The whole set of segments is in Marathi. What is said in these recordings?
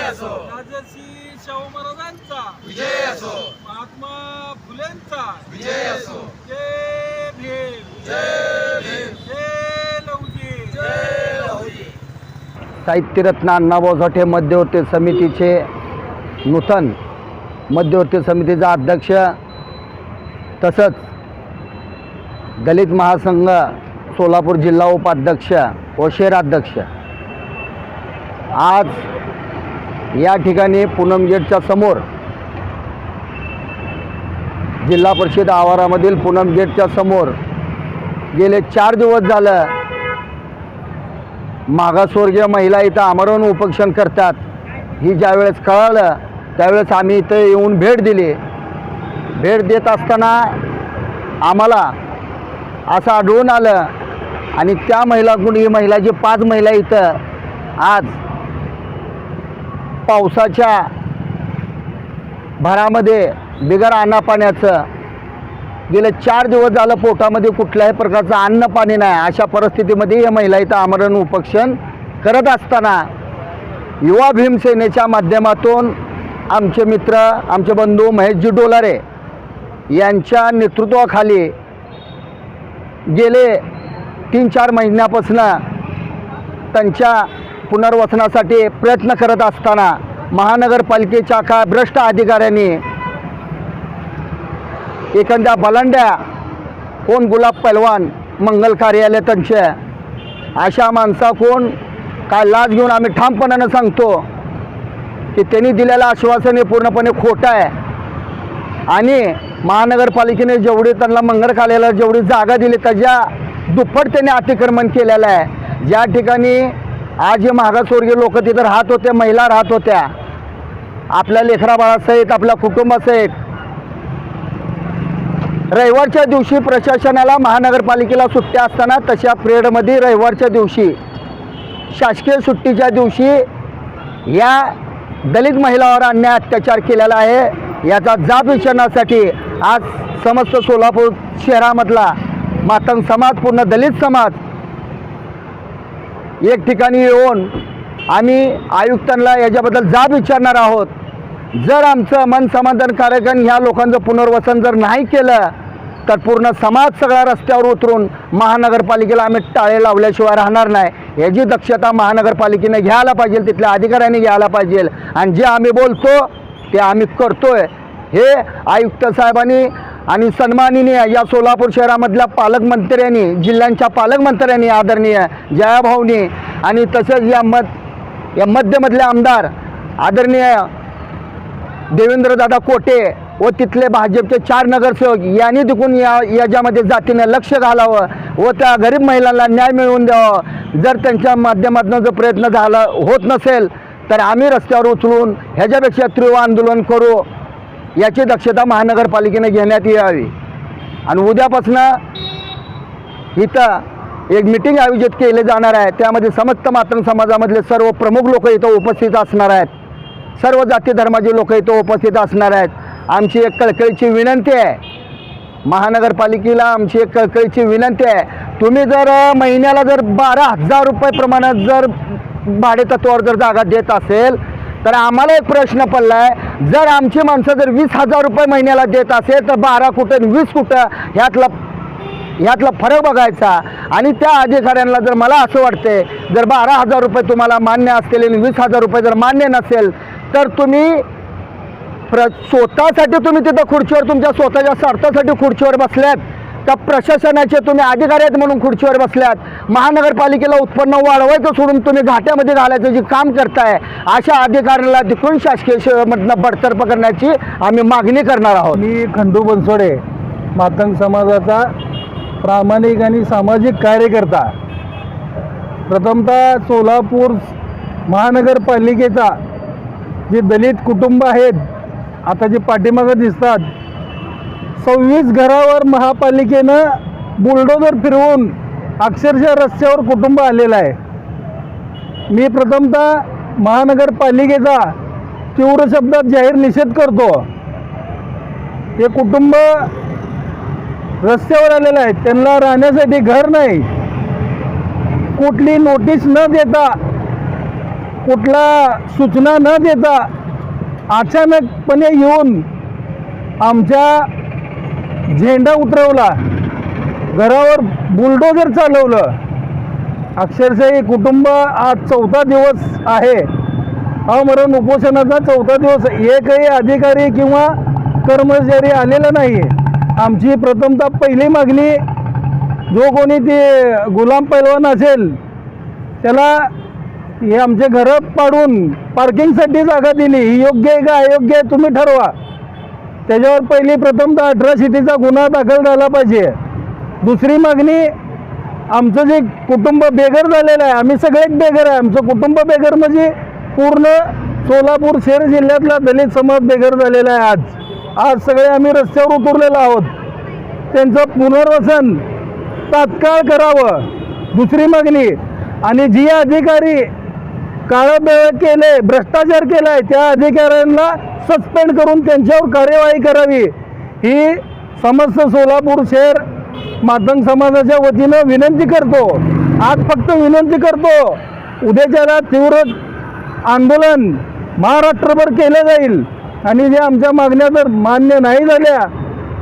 असो. राजर्षी शाहू महाराजांचा विजय असो. महात्मा फुलेंचा विजय असो. जय भीम. जय भीम. जय लहुजी. जय लहुजी. साहित्यरत्न अण्णाभाऊ साठे मध्यवर्ती समितीचे नूतन मध्यवर्ती समितीचा अध्यक्ष तसंच दलित महासंघ सोलापूर जिल्हा उपाध्यक्ष व शहराध्यक्ष आज या ठिकाणी पूनम गेटच्या समोर जिल्हा परिषद आवारामधील पूनम गेटच्या समोर गेले 4 दिवस झालं मागासवर्गीय महिला इथं आमरण उपोषण करतात ही ज्यावेळेस कळलं त्यावेळेस आम्ही इथं येऊन भेट दिली. भेट देत असताना आम्हाला असं आढळून आलं आणि त्या महिलाकडून ही महिला जी 5 महिला इथं आज पावसाच्या भरामध्ये बिगर अन्न पाण्याचं गेले 4 दिवस झालं पोटामध्ये कुठल्याही प्रकारचं अन्न पाणी नाही अशा परिस्थितीमध्ये या महिला इथं आमरण उपोषण करत असताना युवा भीमसेनेच्या माध्यमातून आमचे मित्र आमचे बंधू महेशजी डोलारे यांच्या नेतृत्वाखाली गेले 3-4 महिन्यापासून त्यांच्या पुनर्वसनासाठी प्रयत्न करत असताना महानगरपालिकेच्या काही भ्रष्ट अधिकाऱ्यांनी एखाद्या बलांड्या कोण गुलाब पहलवान मंगल कार्यालय त्यांचे अशा माणसा कोण काय लाच घेऊन आम्ही ठामपणानं सांगतो की त्यांनी दिलेलं आश्वासन हे पूर्णपणे खोटं आहे आणि महानगरपालिकेने जेवढी त्यांना मंगल कार्यालयाला जेवढी जागा दिली त्याच्या दुप्पट त्यांनी अतिक्रमण केलेलं आहे. ज्या ठिकाणी आज हे मागासवर्गीय लोक तिथं राहत होते, महिला राहत होत्या आपल्या लेकराबाळासहित आपल्या कुटुंबासहित. रविवारच्या दिवशी प्रशासनाला महानगरपालिकेला सुट्ट्या असताना तशा पिरियडमध्ये रविवारच्या दिवशी शासकीय सुट्टीच्या दिवशी या दलित महिलांवर अन्याय अत्याचार केलेला आहे याचा जाब विचारण्यासाठी आज समस्त सोलापूर शहरामधला मातंग समाज पूर्ण दलित समाज एक ठिकाणी येऊन आम्ही आयुक्तांना याच्याबद्दल जाब विचारणार आहोत. जर आमचं मन समाधानकारक ह्या लोकांचं पुनर्वसन जर नाही केलं तर पूर्ण समाज सगळा रस्त्यावर उतरून महानगरपालिकेला आम्ही टाळे लावल्याशिवाय राहणार नाही. याची दक्षता महानगरपालिकेने घ्यायला पाहिजे, तिथल्या अधिकाऱ्यांनी घ्यायला पाहिजे आणि जे आम्ही बोलतो ते आम्ही करतोय हे आयुक्त साहेबांनी आणि सन्माननीय या सोलापूर शहरामधल्या पालकमंत्र्यांनी जिल्ह्यांच्या पालकमंत्र्यांनी आदरणीय जयाभाऊनी आणि तसेच या मध्यमधले आमदार आदरणीय देवेंद्रदादा कोटे व तिथले भाजपचे 4 नगरसेवक यांनी देखून याच्यामध्ये जातीने लक्ष घालावं व त्या गरीब महिलांना न्याय मिळवून द्यावं. जर त्यांच्या माध्यमातून जो प्रयत्न झाला होत नसेल तर आम्ही रस्त्यावर उचलून ह्याच्यापेक्षा तीव्र आंदोलन करू याची दक्षता महानगरपालिकेने घेण्यात यावी. आणि उद्यापासून इथं एक मीटिंग आयोजित केले जाणार आहे. त्यामध्ये समस्त मातंग समाजामधले सर्व प्रमुख लोक इथं उपस्थित असणार आहेत. सर्व जाती धर्माचे लोक इथं उपस्थित असणार आहेत. आमची एक कळकळीची विनंती आहे महानगरपालिकेला, आमची एक कळकळीची विनंती आहे, तुम्ही जर महिन्याला जर 12,000 रुपये प्रमाणात जर भाडे तत्वावर जर जागा देत असेल तर आम्हाला एक प्रश्न पडला आहे, जर आमची माणसं जर 20,000 रुपये महिन्याला देत असेल तर 12 कुठं 20 कुठं ह्यातला फरक बघायचा. आणि त्या अधिकाऱ्यांना जर मला असं वाटते जर 12,000 रुपये तुम्हाला मान्य असतील आणि 20,000 रुपये जर मान्य नसेल तर तुम्ही स्वतःसाठी तुम्ही तिथं खुर्चीवर तुमच्या स्वतःच्या स्वार्थासाठी खुर्चीवर बसल्यात तर प्रशासनाचे तुम्ही अधिकारी आहेत म्हणून खुर्चीवर बसल्यात. महानगरपालिकेला उत्पन्न वाढवायचं सोडून तुम्ही घाट्यामध्ये घालायचं जे काम करताय अशा अधिकाऱ्यांना तिकडून शासकीय सेवेमधनं बडतर्फ करण्याची आम्ही मागणी करणार आहोत. मी खंडू बनसोडे मातंग समाजाचा प्रामाणिक आणि सामाजिक कार्यकर्ता. प्रथमतः सोलापूर महानगरपालिकेचा जे दलित कुटुंब आहेत आता जे पाठीमागं दिसतात 26 घरावर महापालिकेनं बुलडोजर फिरवून अक्षरशः रस्त्यावर कुटुंब आलेलं आहे. मी प्रथमतः महानगरपालिकेचा तीव्र शब्दात जाहीर निषेध करतो. हे कुटुंब रस्त्यावर आलेलं आहे, त्यांना राहण्यासाठी घर नाही. कुठली नोटीस न देता कुठला सूचना न देता अचानकपणे येऊन आमच्या झेंडा उतरवला, घरावर बुलडोजर चालवलं. अक्षरशः हे कुटुंब आज 4था दिवस आहे, अमरण उपोषणाचा 4था दिवस. एकही अधिकारी किंवा कर्मचारी आलेला नाही. आमची प्रथमतः पहिली मागणी, जो कोणी ते गुलाम पैलवान असेल त्याला हे आमचे घरं पाडून पार्किंगसाठी जागा दिली, ही योग्य आहे का अयोग्य आहे तुम्ही ठरवा. त्याच्यावर पहिली प्रथमतः अट्रॉसिटीचा गुन्हा दाखल झाला पाहिजे. दुसरी मागणी, आमचं जे कुटुंब बेघर झालेलं आहे, आम्ही सगळेच बेघर आहे. आमचं कुटुंब बेघर म्हणजे पूर्ण सोलापूर शहर जिल्ह्यातला दलित समाज बेघर झालेला आहे. आज सगळे आम्ही रस्त्यावर उतरलेलो आहोत. त्यांचं पुनर्वसन तात्काळ करावं, दुसरी मागणी. आणि जी अधिकारी काळं केले, भ्रष्टाचार केला आहे, त्या अधिकाऱ्यांना सस्पेंड करून त्यांच्यावर कार्यवाही करावी, ही समस्त सोलापूर शहर मातंग समाजाच्या वतीनं विनंती करतो. आज फक्त विनंती करतो, उद्याच्याला तीव्र आंदोलन महाराष्ट्रभर केलं जाईल. आणि जे आमच्या मागण्या जर मान्य नाही झाल्या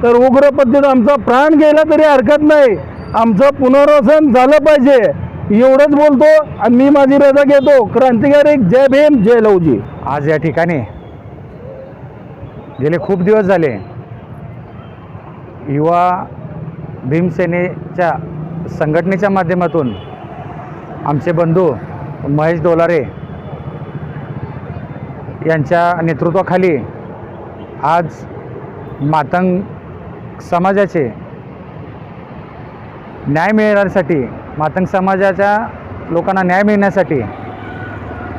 तर उग्र पद्धतीत आमचा प्राण गेला तरी हरकत नाही, आमचं पुनर्वसन झालं पाहिजे. एवढंच बोलतो आणि मी माझी रजा घेतो. क्रांतिकारी जय भीम, जय लवजी. आज या ठिकाणी गेले खूप दिवस झाले युवा भीमसेनेच्या संघटनेच्या माध्यमातून आमचे बंधू महेश डोलारे यांच्या नेतृत्वाखाली आज मातंग समाजाचे न्याय मिळण्यासाठी, मातंग समाजाच्या लोकांना न्याय मिळण्यासाठी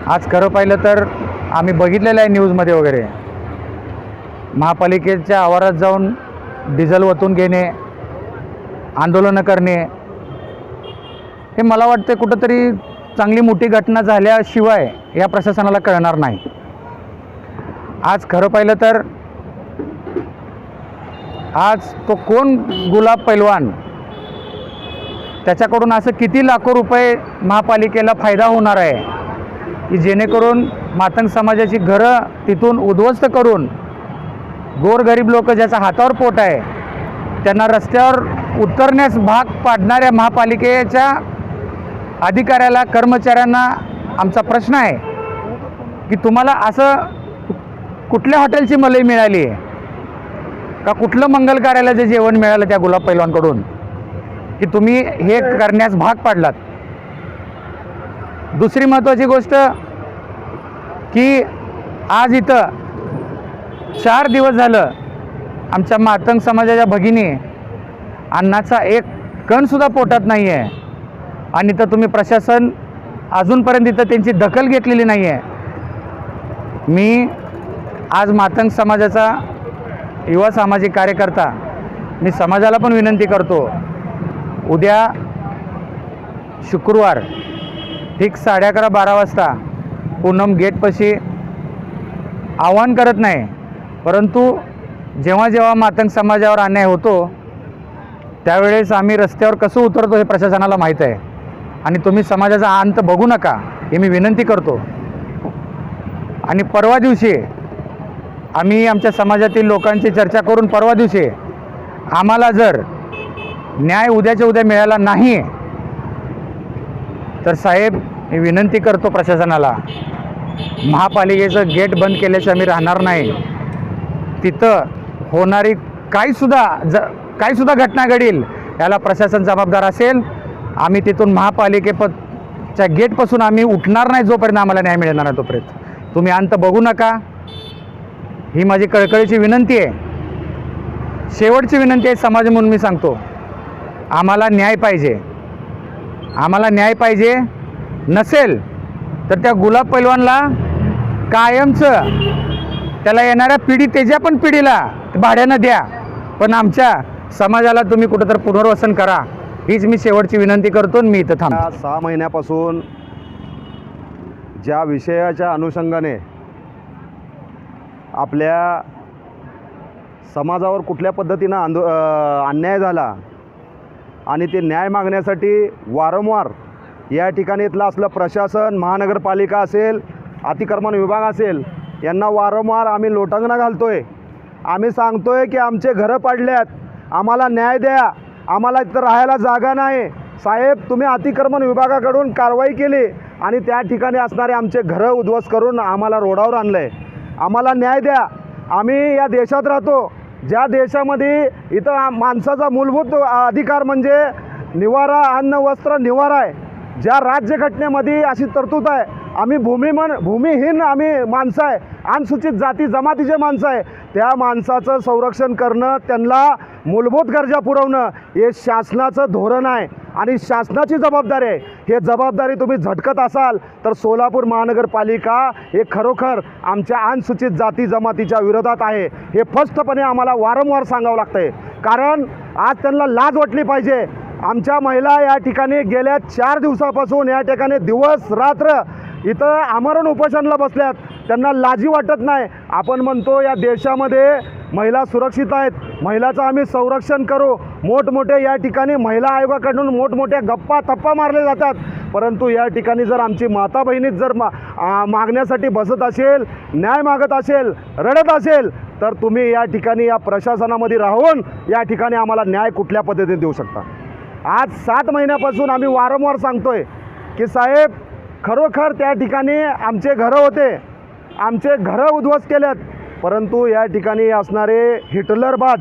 आज खरं पाहिलं तर आम्ही बघितलेलं आहे न्यूजमध्ये वगैरे, महापालिकेच्या आवारात जाऊन डिझेल ओतून घेणे, आंदोलनं करणे, हे मला वाटतं कुठंतरी चांगली मोठी घटना झाल्याशिवाय या प्रशासनाला कळणार नाही. आज खरं पाहिलं तर आज तो कोण गुलाब पैलवान, त्याच्याकडून असं किती लाखो रुपये महापालिकेला फायदा होणार आहे की जेणेकरून मातंग समाजाची घरं तिथून उद्ध्वस्त करून गोरगरीब लोक ज्याचा हातावर पोट आहे त्यांना रस्त्यावर उतरण्यास भाग पाडणाऱ्या महापालिकेच्या अधिकाऱ्याला, कर्मचाऱ्यांना आमचा प्रश्न आहे की तुम्हाला असं कुठल्या हॉटेलची मलई मिळाली आहे का, कुठलं मंगल कार्याला जे जेवण मिळालं त्या गुलाब पैलवानकडून की तुम्ही हे करण्यास भाग पाडलात. दुसरी महत्त्वाची गोष्ट की आज इथं 4 दिवस झालं आमच्या मातंग समाजाच्या भगिनी अन्नाचा एक कणसुद्धा पोटात नाही आहे आणि इथं तुम्ही प्रशासन अजूनपर्यंत इथं त्यांची दखल घेतलेली नाही आहे. मी आज मातंग समाजाचा युवा सामाजिक कार्यकर्ता, मी समाजाला पण विनंती करतो, उद्या शुक्रवार ठीक 11:30-12 वाजता पूनम गेटपाशी आव्हान करत नाही, परंतु जेव्हा जेव्हा मातंग समाजावर अन्याय होतो त्यावेळेस आम्ही रस्त्यावर कसं उतरतो हे प्रशासनाला माहीत आहे आणि तुम्ही समाजाचा अंत बघू नका हे मी विनंती करतो. आणि परवा दिवशी आम्ही आमच्या समाजातील लोकांची चर्चा करून परवा दिवशी आम्हाला जर न्याय उद्याच्या उद्या मिळाला नाही तर साहेब मी विनंती करतो प्रशासनाला, महापालिकेचं गेट बंद केल्याशिवाय आम्ही राहणार नाही. तिथं होणारी काही सुद्धा घटना घडेल याला प्रशासन जबाबदार असेल. आम्ही तिथून महापालिकेच्या गेटपासून आम्ही उठणार नाही जोपर्यंत आम्हाला न्याय मिळणार नाही तोपर्यंत. तुम्ही अंत बघू नका, ही माझी कळकळीची विनंती आहे, शेवटची विनंती आहे समाज म्हणून मी सांगतो. आम्हाला न्याय पाहिजे, आम्हाला न्याय पाहिजे. नसेल तर त्या गुलाब पैलवानला कायमचं त्याला येणाऱ्या पिढी त्याच्या पण पिढीला भाड्यानं द्या, पण आमच्या समाजाला तुम्ही कुठंतरी पुनर्वसन करा, हीच मी शेवटची विनंती करतो. मी इथं थांबतो. 6 महिन्यापासून ज्या विषयाच्या अनुषंगाने आपल्या समाजावर कुठल्या पद्धतीनं अन्याय झाला आणि ते न्याय मागण्यासाठी वारंवार या ठिकाणी इथलं असलं प्रशासन, महानगरपालिका असेल, अतिक्रमण विभाग असेल, यांना वारंवार आम्ही लोटांगणं घालतो आहे. आम्ही सांगतो आहे की आमचे घरं पाडल्यात, आम्हाला न्याय द्या, आम्हाला इथं राहायला जागा नाही. साहेब, तुम्ही अतिक्रमण विभागाकडून कारवाई केली आणि त्या ठिकाणी असणारे आमचे घरं उद्ध्वस्त करून आम्हाला रोडावर आणलं आहे. आम्हाला न्याय द्या. आम्ही या देशात राहतो, ज्या देशामध्ये इथं माणसाचा मूलभूत अधिकार म्हणजे निवारा, अन्न, वस्त्र, निवारा आहे. ज्या राज्यघटनेमध्ये अशी तरतूद आहे. आम्ही भूमिहीन आम्ही माणसं आहे, अनुसूचित जाती जमातीचे माणसं आहे. त्या माणसाचं संरक्षण करणं, त्यांना मूलभूत गरजा पुरवणं हे शासनाचं धोरण आहे आणि शासनाची जबाबदारी आहे. हे जबाबदारी तुम्ही झटकत असाल तर सोलापूर महानगरपालिका हे खरोखर आमच्या अनुसूचित जाती जमातीच्या विरोधात आहे. हे स्पष्टपणे आम्हाला वारंवार सांगावं लागतं आहे, कारण आज त्यांना लाज वाटली पाहिजे. आमच्या महिला या ठिकाणी गेल्या 4 दिवसापासून या ठिकाणी दिवस रात्र इथं आमरण उपोषणाला बसल्यात. त्यांना लाजी वाटत नाही. आपण म्हणतो या देशामध्ये महिला सुरक्षित आहेत, महिलाचं आम्ही संरक्षण करू. मोठमोठे या ठिकाणी महिला आयोगाकडून मोठमोठ्या गप्पा मारले जातात, परंतु या ठिकाणी जर आमची माता बहिणीत जर मागण्यासाठी बसत असेल, न्याय मागत असेल, रडत असेल, तर तुम्ही या ठिकाणी या प्रशासनामध्ये राहून या ठिकाणी आम्हाला न्याय कुठल्या पद्धतीने देऊ शकता. आज 7 महिन्यापासून आम्ही वारंवार सांगतोय की साहेब, खरोखर त्या ठिकाणी आमचे घरं होते, आमचे घरं उद्ध्वस्त केलेत, परंतु या ठिकाणी असणारे हिटलरबाज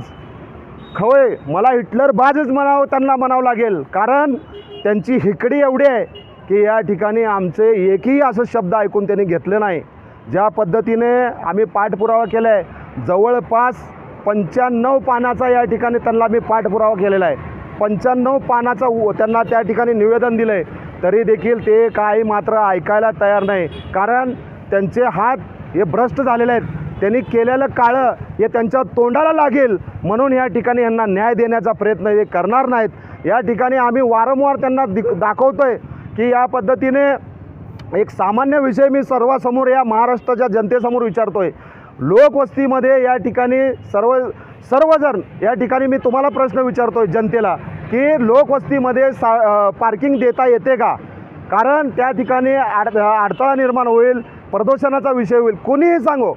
खवय, मला हिटलरबाजच त्यांना म्हणावं लागेल, कारण त्यांची हिकडी एवढी आहे की या ठिकाणी आमचे एकही असं शब्द ऐकून त्यांनी घेतले नाही. ज्या पद्धतीने आम्ही पाठपुरावा केला आहे, जवळपास 95 पानाचा या ठिकाणी त्यांना मी पाठपुरावा केलेला आहे. 95 पानाचं त्यांना त्या ठिकाणी निवेदन दिलं आहे, तरी देखील ते काही मात्र ऐकायला तयार नाही, कारण त्यांचे हात हे भ्रष्ट झालेले आहेत. त्यांनी केलेलं काळं हे त्यांच्या तोंडाला लागेल, म्हणून या ठिकाणी यांना न्याय देण्याचा प्रयत्न हे करणार नाहीत. या ठिकाणी आम्ही वारंवार त्यांना दाखवतो आहे की या पद्धतीने एक सामान्य विषय मी सर्वांसमोर या महाराष्ट्राच्या जनतेसमोर विचारतो आहे. लोकवस्तीमध्ये या ठिकाणी सर्वजण या ठिकाणी मी तुम्हाला प्रश्न विचारतो आहे जनतेला की लोकवस्तीमध्ये पार्किंग देता येते का? कारण त्या ठिकाणी अडथळा निर्माण होईल, प्रदूषणाचा विषय होईल. कोणीही सांगो,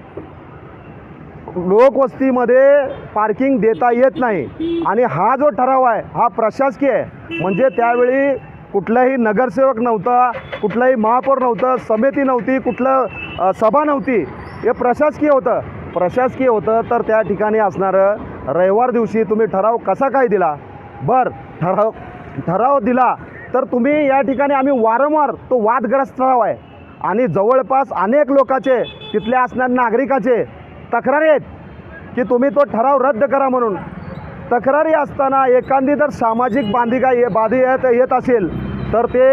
लोकवस्तीमध्ये पार्किंग देता येत नाही आणि हा जो ठराव आहे हा प्रशासकीय आहे. म्हणजे त्यावेळी कुठलाही नगरसेवक नव्हता, कुठलाही महापौर नव्हतं, समिती नव्हती, कुठलं सभा नव्हती, हे प्रशासकीय होतं. तर त्या ठिकाणी असणारं रविवार दिवशी तुम्ही ठराव कसा काय दिला? ठराव दिला तर तुम्ही या ठिकाणी आम्ही वारंवार तो वादग्रस्त ठराव आहे आणि जवळपास अनेक लोकांचे, तिथल्या असणाऱ्या नागरिकाचे तक्रारी आहेत की तुम्ही तो ठराव रद्द करा म्हणून. तक्रारी असताना एखादी जर सामाजिक बांधिलकी येत असेल तर ते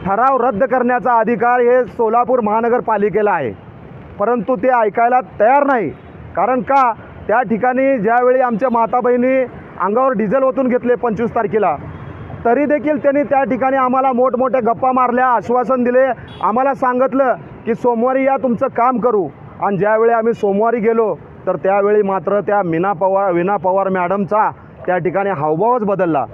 ठराव रद्द करण्याचा अधिकार हे सोलापूर महानगरपालिकेला आहे, परंतु ते ऐकायला तयार नाही. कारण का? त्या ठिकाणी ज्यावेळी आमच्या माता बहिणी अंगावर डिझेल ओतून घेतले 25 तारखेला, तरी देखील त्यांनी त्या ठिकाणी आम्हाला मोठमोठ्या गप्पा मारल्या, आश्वासन दिले, आम्हाला सांगितलं की सोमवारी या तुमचं काम करू. आणि ज्यावेळी आम्ही सोमवारी गेलो तर त्यावेळी मात्र त्या वीणा पवार मॅडमचा त्या ठिकाणी हावभावच बदलला.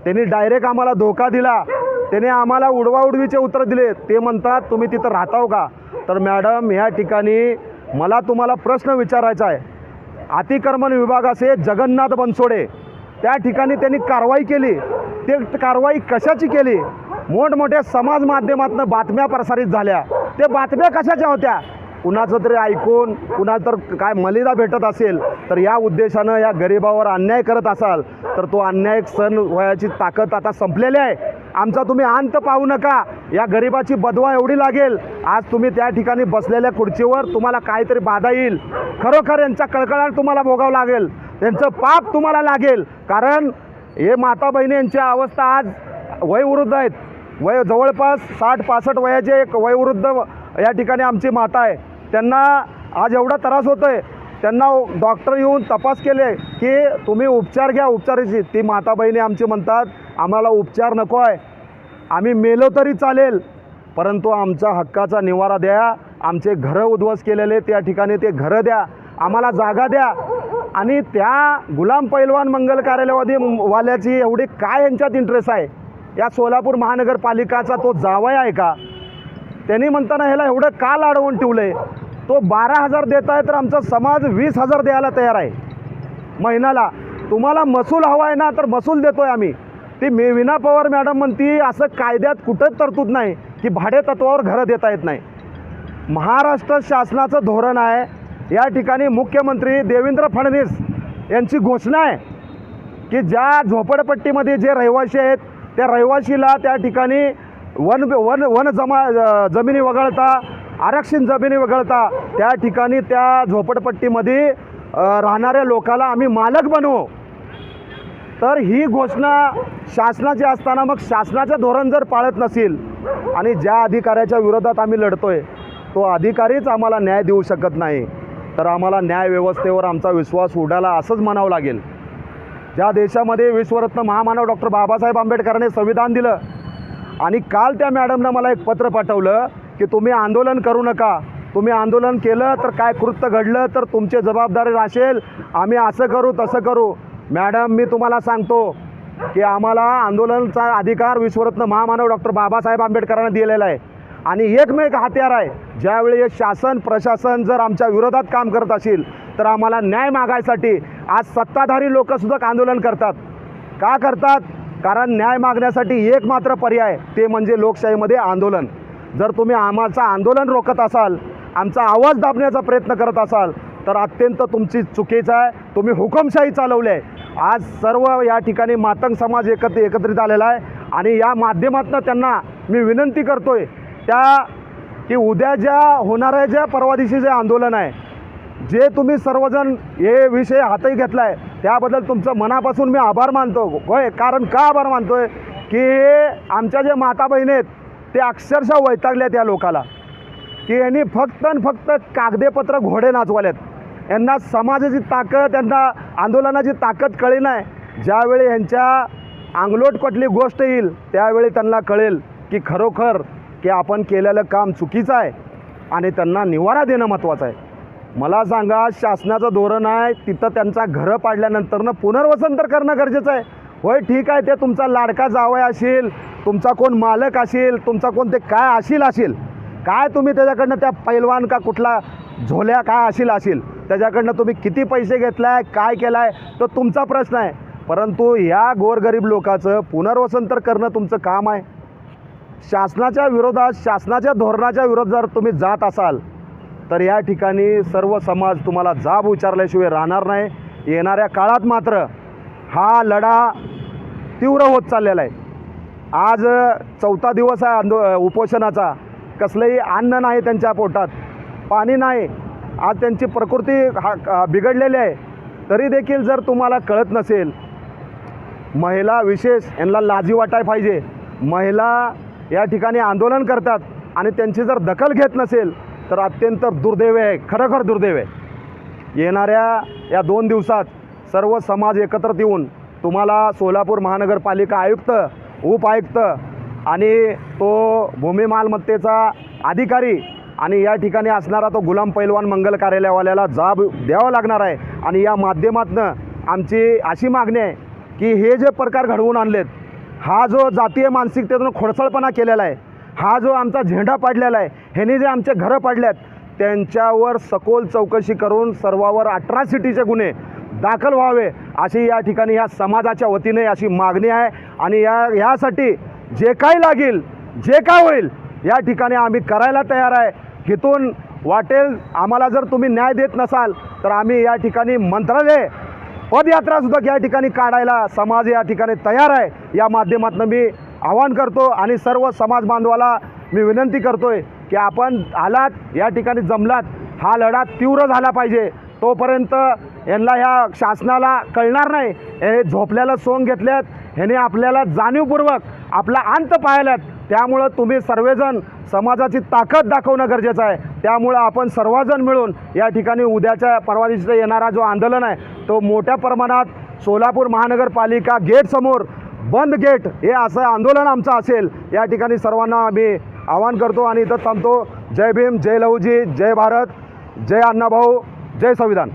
त्यांनी डायरेक्ट आम्हाला धोका दिला, त्याने आम्हाला उडवाउडवीचे उत्तर दिले. ते म्हणतात तुम्ही तिथं राहताव का? तर मॅडम, या ठिकाणी मला तुम्हाला प्रश्न विचारायचा आहे. अतिक्रमण विभागाचे जगन्नाथ बनसोडे त्या ठिकाणी त्यांनी कारवाई केली. ते कारवाई कशाची केली? मोठमोठ्या समाज माध्यमातून बातम्या प्रसारित झाल्या. ते बातम्या कशाच्या होत्या? कुणाचं तरी ऐकून कुणाचं तर काय मलिदा भेटत असेल तर या उद्देशानं या गरिबावर अन्याय करत असाल तर तो अन्याय सहन व्हायची ताकद आता संपलेली आहे. आमचा तुम्ही अंत पाहू नका. या गरिबाची बदवा एवढी लागेल, आज तुम्ही त्या ठिकाणी बसलेल्या खुर्चीवर तुम्हाला काहीतरी बाधा येईल. खरोखर यांचा कळकळाट तुम्हाला भोगावं लागेल, त्यांचं पाप तुम्हाला लागेल. कारण हे माता बहिणी यांची अवस्था आज वयोवृद्ध आहेत. जवळपास 60-65 वयाचे एक वयोवृद्ध या ठिकाणी आमची माता आहे. त्यांना आज एवढा त्रास होतो आहे. त्यांना डॉक्टर येऊन तपास केले की तुम्ही उपचार घ्या, उपचाराची. ती माता बहिणी आमची म्हणतात आम्हाला उपचार नको आहे, आम्ही मेलो तरी चालेल, परंतु आमचा हक्काचा निवारा द्या. आमचे घरं उद्ध्वस्त केलेले त्या ठिकाणी ते घरं द्या, आम्हाला जागा द्या. आणि त्या गुलाम पैलवान मंगल कार्यालयवादी वाल्याची एवढी काय यांच्यात इंटरेस्ट आहे? या सोलापूर महानगरपालिकाचा तो जावई आहे का? त्यांनी म्हणताना ह्याला एवढं का लाडवून ठेवलं आहे? तो 12,000 देत आहे तर आमचा समाज 20,000 द्यायला तयार आहे महिन्याला. तुम्हाला महसूल हवा आहे ना, तर महसूल देतो आहे आम्ही. ती विना पवार मॅडम म्हणती असं कायद्यात कुठंच तरतूद नाही की भाडे तत्वावर घरं देता येत नाही. महाराष्ट्र शासनाचं धोरण आहे. या ठिकाणी मुख्यमंत्री देवेंद्र फडणवीस यांची घोषणा आहे की ज्या झोपडपट्टीमध्ये जे रहिवासी आहेत त्या रहिवासीला त्या ठिकाणी जमिनी वगळता, आरक्षित जमिनी वगळता त्या ठिकाणी त्या झोपडपट्टीमध्ये राहणाऱ्या लोकाला आम्ही मालक बनवू. तर ही घोषणा शासनाची असताना मग शासनाचं धोरण जर पाळत नसेल आणि ज्या अधिकाऱ्याच्या विरोधात आम्ही लढतोय तो अधिकारीच आम्हाला न्याय देऊ शकत नाही, तर आम्हाला न्यायव्यवस्थेवर आमचा विश्वास उडाला असंच म्हणावं लागेल. ज्या देशामध्ये विश्वरत्न महामानव डॉक्टर बाबासाहेब आंबेडकरांनी संविधान दिलं आणि काल त्या मॅडमनं मला एक पत्र पाठवलं की तुम्ही आंदोलन करू नका, तुम्ही आंदोलन केलं तर काय कृत्य घडलं तर तुमची जबाबदारी असेल, आम्ही असं करू तसं करू. मॅडम, मी तुम्हाला सांगतो की आम्हाला आंदोलनाचा अधिकार विश्वरत्न महामानव डॉक्टर बाबासाहेब आंबेडकरांनी दिलेला आहे आणि एकमेक हत्यार आहे. ज्यावेळी शासन प्रशासन जर आमच्या विरोधात काम करत असेल तर आम्हाला न्याय मागायसाठी आज सत्ताधारी लोकसुद्धा आंदोलन करतात. का करतात? कारण न्याय मागण्यासाठी एक मात्र पर्याय, ते म्हणजे लोकशाहीमध्ये आंदोलन. जर तुम्ही आम्हाचं आंदोलन रोखत असाल, आमचा आवाज दाबण्याचा प्रयत्न करत असाल तर अत्यंत तुमची चुकीचं आहे. तुम्ही हुकुमशाही चालवली आहे. आज सर्व या ठिकाणी मातंग समाज एकत्रित आलेला आहे आणि या माध्यमातून त्यांना मी विनंती करतोय की उद्या ज्या होणाऱ्या ज्या परवा दिवशी जे आंदोलन आहे, जे तुम्ही सर्वजण हे विषय हाती घेतला आहे त्याबद्दल तुमचं मनापासून मी आभार मानतो. होय, कारण का आभार मानतोय की आमच्या जे माता बहिणी आहेत ते अक्षरशः वैतागल्या त्या लोकाला की यांनी फक्त कागदेपत्र घोडे नाचवाल्यात. यांना समाजाची ताकद, यांना आंदोलनाची ताकद कळली नाही. ज्यावेळी यांच्या अंगलोट कुठली गोष्ट येईल त्यावेळी त्यांना कळेल की खरोखर की आपण केलेलं काम चुकीचं आहे आणि त्यांना निवारा देणं महत्त्वाचं आहे. मला सांगा, शासनाचं धोरण आहे तिथं त्यांचा घरं पाडल्यानंतरनं पुनर्वसन तर करणं गरजेचं आहे. होय, ठीक आहे, ते तुमचा लाडका जावई असेल, तुमचा कोण मालक असेल, तुमचा कोण ते काय असेल काय तुम्ही त्याच्याकडनं त्या पैलवान का कुठला झोल्या काय असेल त्याच्याकडनं तुम्ही किती पैसे घेतलाय, काय केलं आहे, तो तुमचा प्रश्न आहे. परंतु ह्या गोरगरीब लोकांचं पुनर्वसन तर करणं तुमचं काम आहे. शासनाच्या विरोधात, शासनाच्या धोरणाच्या विरोधात जर तुम्ही जात असाल तर या ठिकाणी सर्व समाज तुम्हाला जाब विचारल्याशिवाय राहणार नाही. येणाऱ्या काळात मात्र हा लढा तीव्र होत चाललेला आहे. आज 4था दिवस आहे उपोषणाचा. कसलंही अन्न नाही त्यांच्या पोटात, पाणी नाही. आज त्यांची प्रकृती बिघडलेली आहे. तरी देखील जर तुम्हाला कळत नसेल, महिला विशेष यांना लाजी वाटाय पाहिजे. महिला या ठिकाणी आंदोलन करतात आणि त्यांची जर दखल घेत नसेल तर अत्यंत दुर्दैव आहे, खरोखर दुर्दैव आहे. येणाऱ्या या 2 दिवसात सर्व समाज एकत्रित येऊन तुम्हाला सोलापूर महानगरपालिका आयुक्त, उपायुक्त आणि तो भूमी मालमत्तेचा अधिकारी आणि या ठिकाणी असणारा तो गुलाम पैलवान मंगल कार्यालयवाल्याला जाब द्यावा लागणार आहे. आणि या माध्यमातून आमची अशी मागणी आहे की हे जे प्रकार घडवून आणलेत, हा जो जातीय मानसिकतेतून खोडसळपणा केलेला आहे, हा जो आमचा झेंडा पाडलेला आहे, ह्यांनी जे आमचे घरं पाडल्यात त्यांच्यावर सखोल चौकशी करून सर्वावर अट्रॉसिटीचे गुन्हे दाखल व्हावे अशी या ठिकाणी या समाजाच्या वतीने अशी मागणी आहे. आणि यासाठी जे काही लागेल, जे काय होईल या ठिकाणी आम्ही करायला तयार आहे. इथून वाटेल आम्हाला जर तुम्ही न्याय देत नसाल तर आम्ही या ठिकाणी मंत्रालय पदयात्रासुद्धा या ठिकाणी काढायला समाज या ठिकाणी तयार आहे. या माध्यमातून मी आवाहन करतो आणि सर्व समाज बांधवाला मी विनंती करतोय की आपण आलात, या ठिकाणी जमलात, हा लढा तीव्र झाला पाहिजे. तोपर्यंत यांना ह्या शासनाला कळणार नाही. हे झोपल्याला सोंग घेतल्यात, ह्याने आपल्याला जाणीवपूर्वक आपला अंत पाहिल्यात. त्यामुळं तुम्ही सर्वजण समाजाची ताकद दाखवणं गरजेचं आहे. त्यामुळं आपण सर्वजण मिळून या ठिकाणी उद्याच्या परवा दिवशी येणारा जो आंदोलन आहे तो मोठ्या प्रमाणात सोलापूर महानगरपालिका गेटसमोर बंद गेट हे असं आंदोलन आमचं असेल. या ठिकाणी सर्वांना आम्ही आवाहन करतो आणि इथं थांबतो. जय भीम, जय लहुजी, जय भारत, जय अण्णाभाऊ, जय संविधान.